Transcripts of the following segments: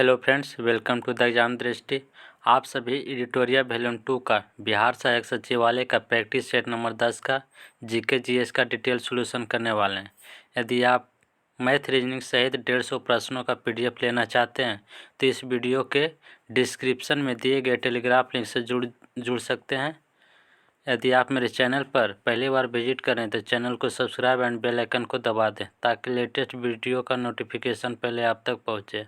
Hello friends, welcome to the exam Drishti. आप सभी editorial volume 2 का बिहार सहायक सचिवालय का प्रैक्टिस सेट नंबर 10 का जीके जीएस का डिटेल सॉल्यूशन करने वाले हैं। यदि आप मैथ रीजनिंग सहित 150 प्रश्नों का पीडीएफ लेना चाहते हैं तो इस वीडियो के डिस्क्रिप्शन में दिए गए टेलीग्राफ लिंक से जुड़ सकते हैं। यदि आप मेरे चैनल पर पहली बार विजिट करें तो चैनल को सब्सक्राइब एंड बेल आइकन को दबा दें ताकि लेटेस्ट वीडियो का नोटिफिकेशन पहले आप तक पहुंचे।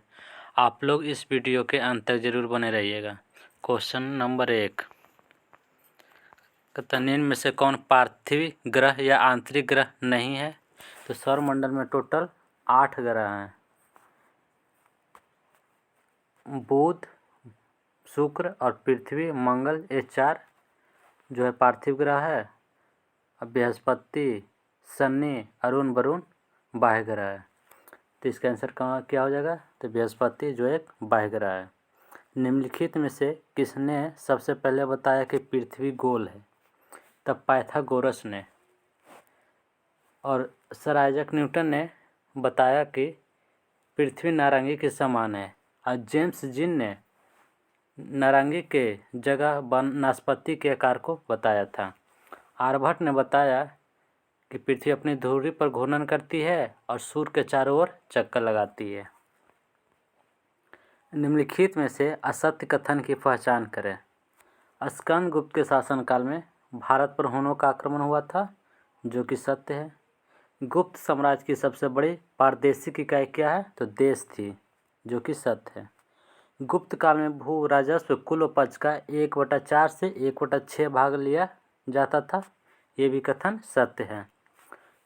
आप लोग इस वीडियो के अंत तक जरूर बने रहिएगा। क्वेश्चन नंबर 1, निम्न में से कौन पार्थिव ग्रह या आंतरिक ग्रह नहीं है? तो सौरमंडल में टोटल 8 ग्रह हैं। बुध, शुक्र और पृथ्वी, मंगल, ये 4 जो है पार्थिव ग्रह है। अब बृहस्पति, शनि, अरुण, वरुण बाह्य ग्रह है। तो इसका आंसर क्या हो जाएगा? तो बृहस्पति जो एक बाह्य ग्रह है। निम्नलिखित में से किसने सबसे पहले बताया कि पृथ्वी गोल है? तब पाइथागोरस ने। और सर आइजैक न्यूटन ने बताया कि पृथ्वी नारंगी के समान है। और जेम्स जीन ने नारंगी के जगह नाशपाती के आकार को बताया था। आर्यभट्ट ने बताया कि पृथ्वी अपनी धुरी पर घूर्णन करती है और सूर्य के चारों ओर चक्कर लगाती है। निम्नलिखित में से असत्य कथन की पहचान करें। स्कंदगुप्त के शासनकाल में भारत पर हुनों का आक्रमण हुआ था, जो कि सत्य है। गुप्त साम्राज्य की सबसे बड़ी प्रादेशिक इकाई क्या है? तो देश थी, जो कि सत्य है। गुप्त काल में भू राजस्व कुल उपज का 1/4 से 1/6 भाग लिया जाता था, ये भी कथन सत्य है।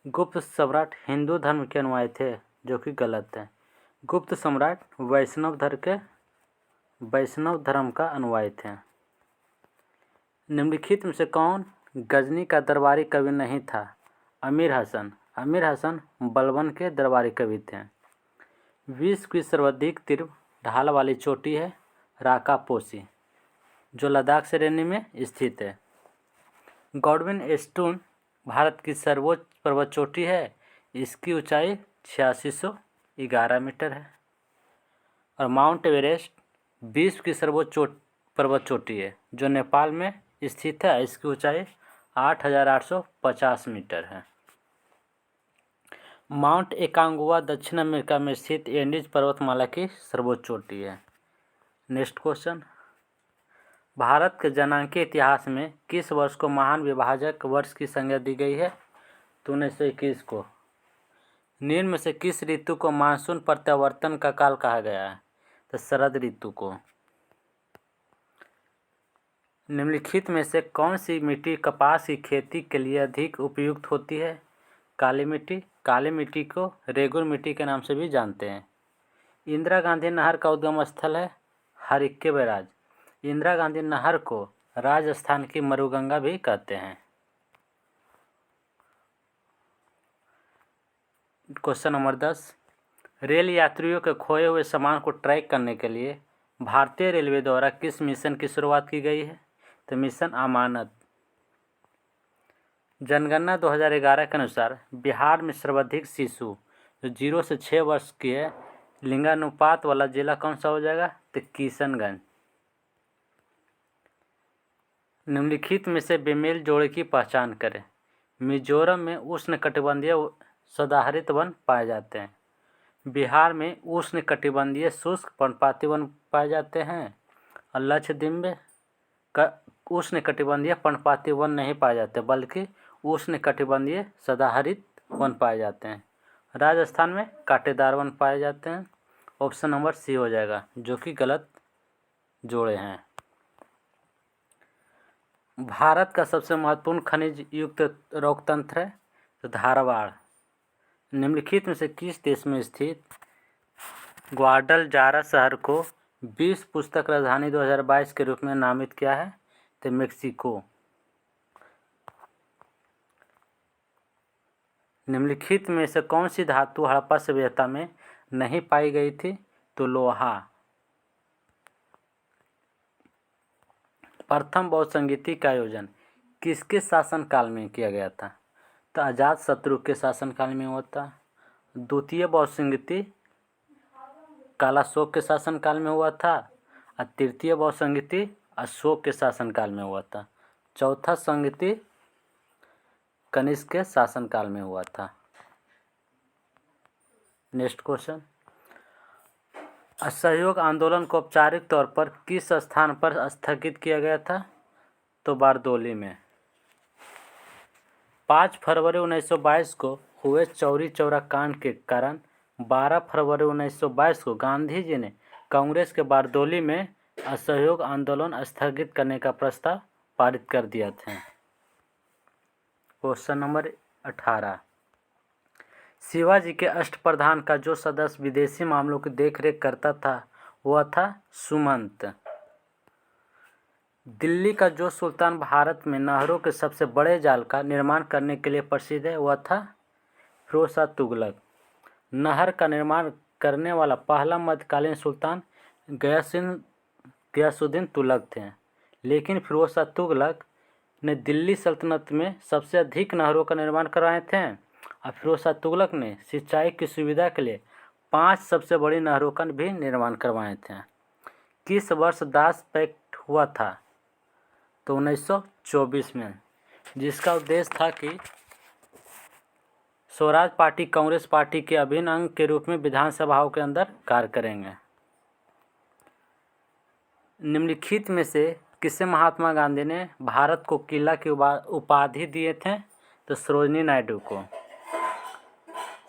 गुप्त सम्राट हिंदू धर्म के अनुयायी थे, जो कि गलत है। गुप्त सम्राट वैष्णव धर्म का अनुयायी थे। निम्नलिखित में से कौन गजनी का दरबारी कवि नहीं था? अमीर हसन बलबन के दरबारी कवि थे। विश्व की सर्वाधिक तीव्र ढाल वाली चोटी है राकापोसी, जो लद्दाख श्रेणी में स्थित है। गॉडविन स्टोन भारत की सर्वोच्च पर्वत चोटी है, इसकी ऊंचाई 8611 मीटर है। और माउंट एवरेस्ट विश्व की सर्वोच्च पर्वत चोटी है, जो नेपाल में स्थित है, इसकी ऊंचाई 8850 मीटर है। माउंट एकांगुआ दक्षिण अमेरिका में स्थित एंडीज पर्वतमाला की सर्वोच्च चोटी है। नेक्स्ट क्वेश्चन, भारत के जनांकीय इतिहास में किस वर्ष को महान विभाजक वर्ष की संज्ञा दी गई है? तो 1921 को। निम्न में से किस ऋतु को मानसून प्रत्यावर्तन का काल कहा गया है? तो शरद ऋतु को। निम्नलिखित में से कौन सी मिट्टी कपास की खेती के लिए अधिक उपयुक्त होती है? काली मिट्टी। काली मिट्टी को रेगुर मिट्टी के नाम से भी जानते हैं। इंदिरा गांधी नहर का उद्गम स्थल है हरिक्के बैराज। इंदिरा गांधी नहर को राजस्थान की मरुगंगा भी कहते हैं। क्वेश्चन नंबर 10, रेल यात्रियों के खोए हुए सामान को ट्रैक करने के लिए भारतीय रेलवे द्वारा किस मिशन की शुरुआत की गई है? तो मिशन अमानत। जनगणना 2011 के अनुसार बिहार में सर्वाधिक शिशु जो 0 से 6 वर्ष की है, लिंगानुपात वाला जिला कौन सा हो जाएगा? तो किशनगंज। निम्नलिखित में से बेमेल जोड़े की पहचान करें। मिजोरम में उष्णकटिबंधीय सदाहरित वन पाए जाते हैं। बिहार में उष्णकटिबंधीय शुष्क पर्णपाती वन पाए जाते हैं। और लक्षद्वीप का उष्णकटिबंधीय पर्णपाती वन नहीं पाए जाते, बल्कि उष्णकटिबंधीय सदाहरित वन पाए जाते हैं। राजस्थान में कांटेदार वन पाए जाते हैं। ऑप्शन नंबर सी हो जाएगा, जो कि गलत जोड़े हैं। भारत का सबसे महत्वपूर्ण खनिज युक्त लोकतंत्र है तो धारवाड़। निम्नलिखित में से किस देश में स्थित ग्वाडलजारा शहर को विश्व पुस्तक राजधानी 2022 के रूप में नामित किया है? तो मेक्सिको। निम्नलिखित में से कौन सी धातु हड़प्पा सभ्यता में नहीं पाई गई थी? तो लोहा। प्रथम बौद्ध संगीति का आयोजन किसके शासनकाल में किया गया था? तो अजातशत्रु के शासनकाल में हुआ था। द्वितीय बौद्ध संगीति कालाशोक के शासनकाल में हुआ था, और तृतीय बहुसंगीति अशोक के शासनकाल में हुआ था। चौथा संगीति कनिष्क के शासनकाल में हुआ था। नेक्स्ट क्वेश्चन, असहयोग आंदोलन को औपचारिक तौर पर किस स्थान पर स्थगित किया गया था? तो बारदोली में। 5 फरवरी 1922 को हुए चौरी चौरा कांड के कारण 12 फरवरी 1922 को गांधी जी ने कांग्रेस के बारदोली में असहयोग आंदोलन स्थगित करने का प्रस्ताव पारित कर दिया था। क्वेश्चन नंबर 18, शिवाजी के अष्टप्रधान का जो सदस्य विदेशी मामलों की देखरेख करता था वह था सुमंत। दिल्ली का जो सुल्तान भारत में नहरों के सबसे बड़े जाल का निर्माण करने के लिए प्रसिद्ध है वह था फिरोज शाह तुगलक। नहर का निर्माण करने वाला पहला मध्यकालीन सुल्तान गयासुद्दीन तुगलक थे, लेकिन फिरोज शाह तुगलक ने दिल्ली सल्तनत में सबसे अधिक नहरों का निर्माण करवाए थे, और फिरोज शाह तुगलक ने सिंचाई की सुविधा के लिए 5 सबसे बड़ी नहरों का भी निर्माण करवाए थे। किस वर्ष दास पैक्ट हुआ था? तो 1924 में, जिसका उद्देश्य था कि स्वराज पार्टी कांग्रेस पार्टी के अभिन्न अंग के रूप में विधानसभाओं के अंदर कार्य करेंगे। निम्नलिखित में से किसे महात्मा गांधी ने भारत को किला की उपाधि दिए थे? तो सरोजिनी नायडू को।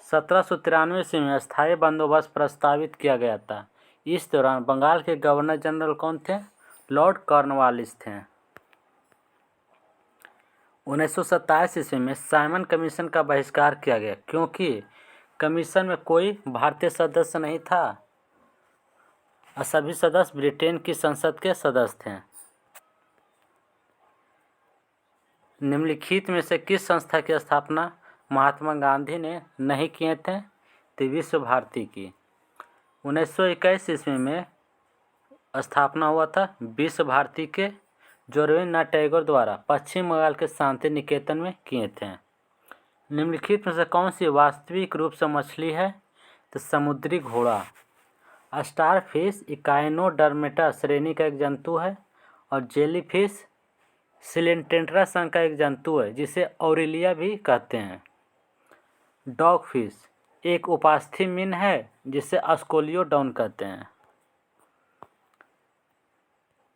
1793 ईस्वी में स्थायी बंदोबस्त प्रस्तावित किया गया था। इस दौरान बंगाल के गवर्नर जनरल कौन थे? लॉर्ड कॉर्नवालिस थे। 1927 ईस्वी में साइमन कमीशन का बहिष्कार किया गया क्योंकि कमीशन में कोई भारतीय सदस्य नहीं था और सभी सदस्य ब्रिटेन की संसद के सदस्य थे। निम्नलिखित में से किस संस्था की स्थापना महात्मा गांधी ने नहीं किए थे? तो विश्व भारती की। 1921 ईस्वी में स्थापना हुआ था विश्व भारती के, जो रविन्द्रनाथ टैगोर द्वारा पश्चिम बंगाल के शांति निकेतन में किए थे। निम्नलिखित में से कौन सी वास्तविक रूप से मछली है? तो समुद्री घोड़ा। स्टारफिश इकाइनोडर्मेटा श्रेणी का एक जंतु है और जेलीफिश सिलेंटेंट्रा संघ का एक जंतु है जिसे ऑरेलिया भी कहते हैं। डॉगफिश एक उपास्थि मीन है जिसे अस्कोलियोडॉन कहते हैं।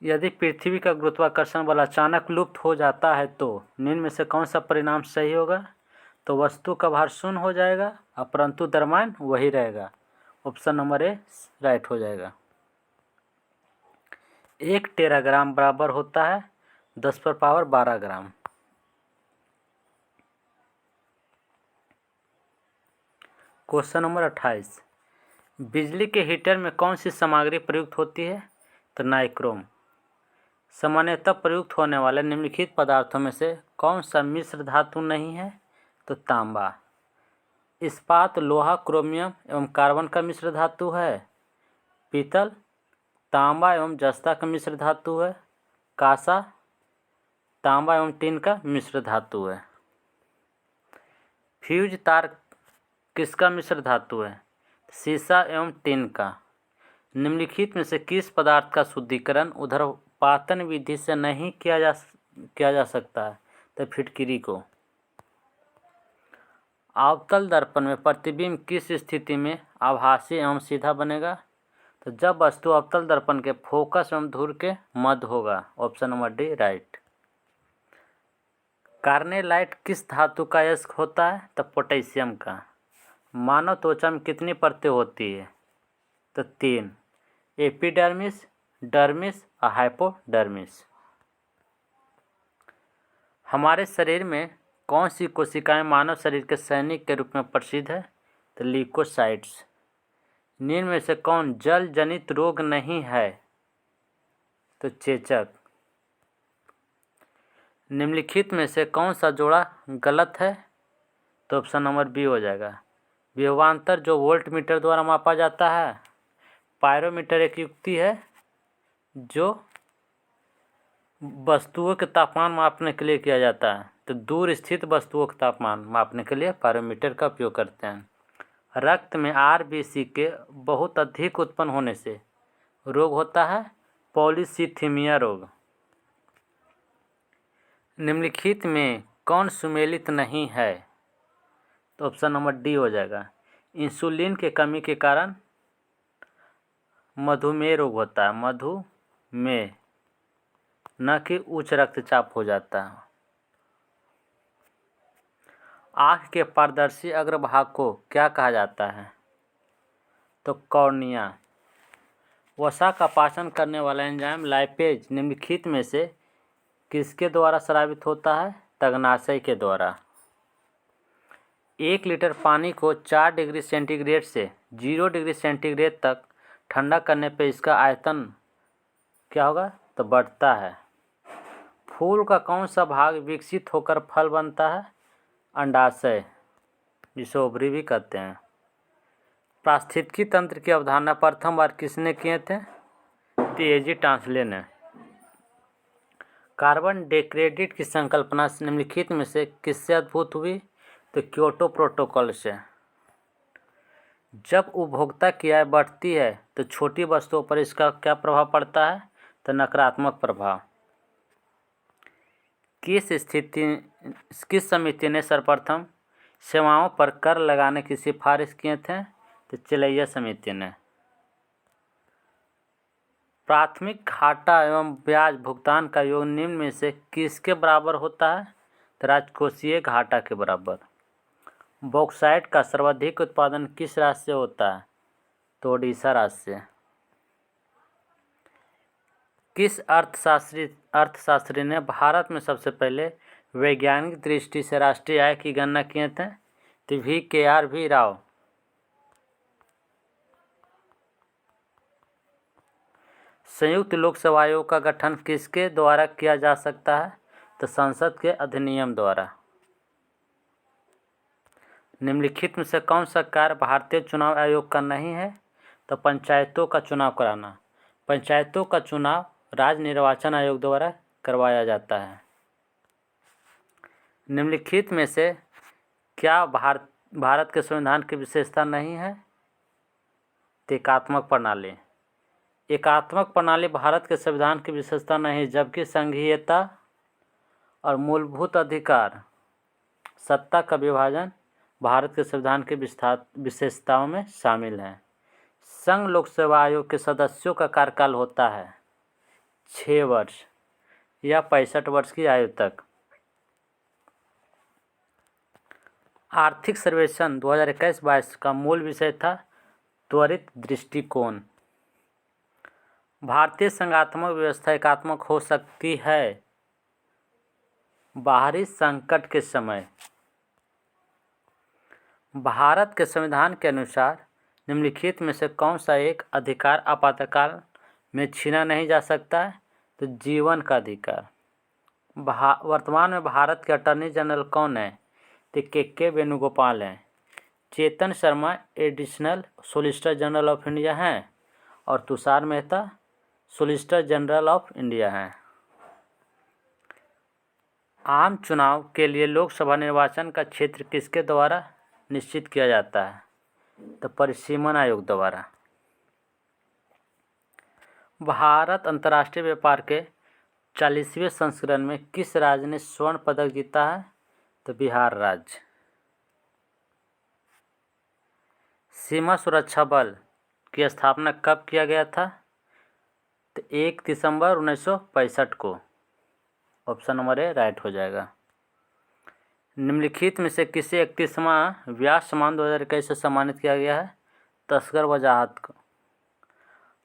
यदि पृथ्वी का गुरुत्वाकर्षण बल अचानक लुप्त हो जाता है तो निम्न में से कौन सा परिणाम सही होगा? तो वस्तु का भार शून्य हो जाएगा और परंतु द्रव्यमान वही रहेगा। ऑप्शन नंबर ए राइट हो जाएगा। 1 टेराग्राम बराबर होता है 10⁻12 ग्राम। क्वेश्चन नंबर 28, बिजली के हीटर में कौन सी सामग्री प्रयुक्त होती है? तो नाइक्रोम। सामान्यतः प्रयुक्त होने वाले निम्नलिखित पदार्थों में से कौन सा मिश्र धातु नहीं है? तो तांबा। इस्पात लोहा क्रोमियम एवं कार्बन का मिश्र धातु है। पीतल तांबा एवं जस्ता का मिश्र धातु है। कांसा तांबा एवं टिन का मिश्र धातु है। फ्यूज तार किसका मिश्र धातु है? सीसा एवं टिन का। निम्नलिखित में से किस पदार्थ का शुद्धिकरण उर्ध्वपातन विधि से नहीं किया जा सकता है? तो फिटकिरी को। अवतल दर्पण में प्रतिबिंब किस स्थिति में आभासी एवं सीधा बनेगा? तो जब वस्तु अवतल दर्पण के फोकस एवं धूर के मध्य होगा। Option number D right. Carnallite किस धातु का अयस्क होता है? तो पोटेशियम का। मानव त्वचा में कितनी परतें होती है? तो 3, एपिडर्मिस, डर्मिस और हाइपोडर्मिस। हमारे शरीर में कौन सी कोशिकाएं मानव शरीर के सैनिक के रूप में प्रसिद्ध है? तो ल्यूकोसाइट्स। निम्न में से कौन जल जनित रोग नहीं है? तो चेचक। निम्नलिखित में से कौन सा जोड़ा गलत है? तो ऑप्शन नंबर बी हो जाएगा। विभवांतर जो वोल्टमीटर द्वारा मापा जाता है। पायरोमीटर एक युक्ति है जो वस्तुओं के तापमान मापने के लिए किया जाता है, तो दूर स्थित वस्तुओं का तापमान मापने के लिए पायरोमीटर का उपयोग करते हैं। रक्त में आरबीसी के बहुत अधिक उत्पन्न होने से रोग होता है पॉलीसीथीमिया रोग। निम्नलिखित में कौन सुमेलित नहीं है? तो ऑप्शन नंबर डी हो जाएगा। इंसुलिन के कमी के कारण मधुमेह रोग होता है, मधुमेह, न कि उच्च रक्तचाप हो जाता है। आँख के पारदर्शी अग्रभाग को क्या कहा जाता है? तो कॉर्निया। वसा का पाचन करने वाला एंजाइम लाइपेज निम्नलिखित में से किसके द्वारा स्रावित होता है? तग्नाशय के द्वारा। 1 लीटर पानी को 4 डिग्री सेंटीग्रेड से 0 डिग्री सेंटीग्रेड तक ठंडा करने पर इसका आयतन क्या होगा? तो बढ़ता है। फूल का कौन सा भाग विकसित होकर फल बनता है? अंडाशय, जिसे ओवरी भी कहते हैं। पारिस्थितिकी तंत्र की अवधारणा प्रथम बार किसने किए थे? टी.ए.जी. टांसले ने। कार्बन डेक्रेडिट की संकल्पना निम्नलिखित में से किससे उद्भूत हुई? तो क्योटो प्रोटोकॉल से। जब उपभोक्ता की आय बढ़ती है तो छोटी वस्तुओं पर इसका क्या प्रभाव पड़ता है? तो नकारात्मक प्रभाव। किस समिति ने सर्वप्रथम सेवाओं पर कर लगाने की सिफारिश किए थे? तो चिलैया समिति ने। प्राथमिक घाटा एवं ब्याज भुगतान का योग निम्न में से किसके बराबर होता है? तो राजकोषीय घाटा के बराबर। बॉक्साइट का सर्वाधिक उत्पादन किस राज्य से होता है? तो ओडिशा राज्य से। किस अर्थशास्त्री ने भारत में सबसे पहले वैज्ञानिक दृष्टि से राष्ट्रीय आय की गणना किए थे? तो V.K.R.V. राव। संयुक्त लोकसेवा आयोग का गठन किसके द्वारा किया जा सकता है? तो संसद के अधिनियम द्वारा। निम्नलिखित में से कौन सा कार्य भारतीय चुनाव आयोग का नहीं है? तो पंचायतों का चुनाव कराना। पंचायतों का चुनाव राज्य निर्वाचन आयोग द्वारा करवाया जाता है। निम्नलिखित में से क्या भारत के संविधान की विशेषता नहीं है? तो एकात्मक प्रणाली। एकात्मक प्रणाली भारत के संविधान की विशेषता नहीं, जबकि संघीयता और मूलभूत अधिकार, सत्ता का विभाजन भारत के संविधान की विशेषताओं में शामिल है। संघ लोक सेवा आयोग के सदस्यों का कार्यकाल होता है 6 वर्ष या 65 वर्ष की आयु तक। आर्थिक सर्वेक्षण 2021-22 का मूल विषय था त्वरित दृष्टिकोण। भारतीय संघात्मक व्यवस्था एकात्मक हो सकती है बाहरी संकट के समय। भारत के संविधान के अनुसार निम्नलिखित में से कौन सा एक अधिकार आपातकाल में छीना नहीं जा सकता है? तो जीवन का अधिकार। वर्तमान में भारत के अटॉर्नी जनरल कौन है? तो के वेणुगोपाल हैं। Chetan Sharma additional solicitor general of India हैं और Tushar Mehta solicitor general of India हैं। आम चुनाव के लिए लोकसभा निर्वाचन का क्षेत्र किसके द्वारा निश्चित किया जाता है? तो परिसीमन आयोग द्वारा। भारत अंतर्राष्ट्रीय व्यापार के 40वें संस्करण में किस राज्य ने स्वर्ण पदक जीता है? तो बिहार राज्य। सीमा सुरक्षा बल की स्थापना कब किया गया था? तो 1 दिसंबर 1965 को। ऑप्शन नंबर ए राइट हो जाएगा। निम्नलिखित में से किसे 31वां व्यास सम्मान 2021 से सम्मानित किया गया है? तस्कर वजाहत को।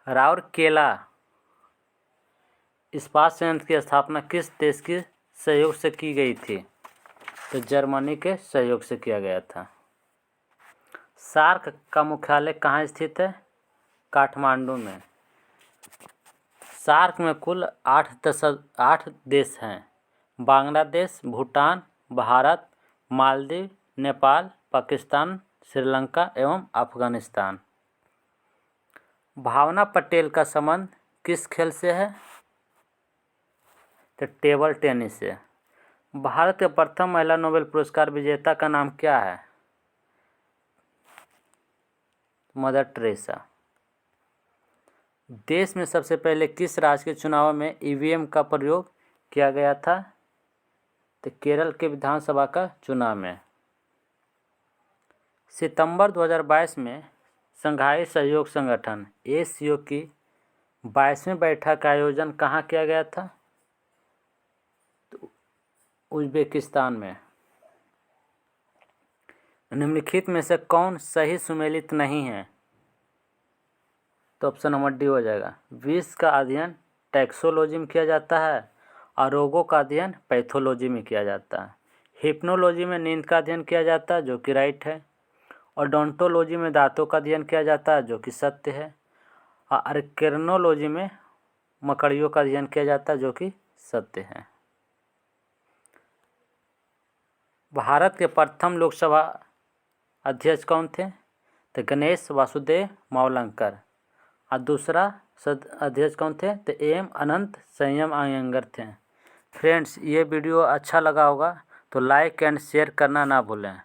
राउरकेला इस्पात संयंत्र की स्थापना किस देश के सहयोग से की गई थी? तो जर्मनी के सहयोग से किया गया था। सार्क का मुख्यालय कहाँ स्थित है? काठमांडू में। सार्क में कुल 8 देश हैं। बांग्लादेश, भूटान, भारत, मालदीव, नेपाल, पाकिस्तान, श्रीलंका एवं अफगानिस्तान। भावना पटेल का संबंध किस खेल से है? तो टेबल टेनिस से। भारत के प्रथम महिला नोबेल पुरस्कार विजेता का नाम क्या है? Mother Teresa. देश में सबसे पहले किस राज्य के चुनाव में ईवीएम का प्रयोग किया गया था? तो केरल के विधानसभा का चुनाव में। सितंबर 2022 में शंघाई सहयोग संगठन एससीओ की 22वीं बैठक का आयोजन कहाँ किया गया था? तो उज्बेकिस्तान में। निम्नलिखित में से कौन सही सुमेलित नहीं है? तो ऑप्शन नंबर डी हो जाएगा। विष का अध्ययन टैक्सोलॉजी में किया जाता है और रोगों का अध्ययन पैथोलॉजी में किया जाता है। हिप्नोलॉजी में नींद का अध्ययन किया जाता है, जो कि राइट है। ओडोंटोलॉजी में दांतों का अध्ययन किया जाता है, जो कि सत्य है। और अर्केनोलॉजी में मकड़ियों का अध्ययन किया जाता है, जो कि सत्य है। भारत के प्रथम लोकसभा अध्यक्ष कौन थे? तो गणेश वासुदेव मावलंकर। और दूसरा अध्यक्ष कौन थे? तो एम अनंत संयम अयंगर थे। फ्रेंड्स, ये वीडियो अच्छा लगा होगा तो लाइक एंड शेयर करना ना भूलें।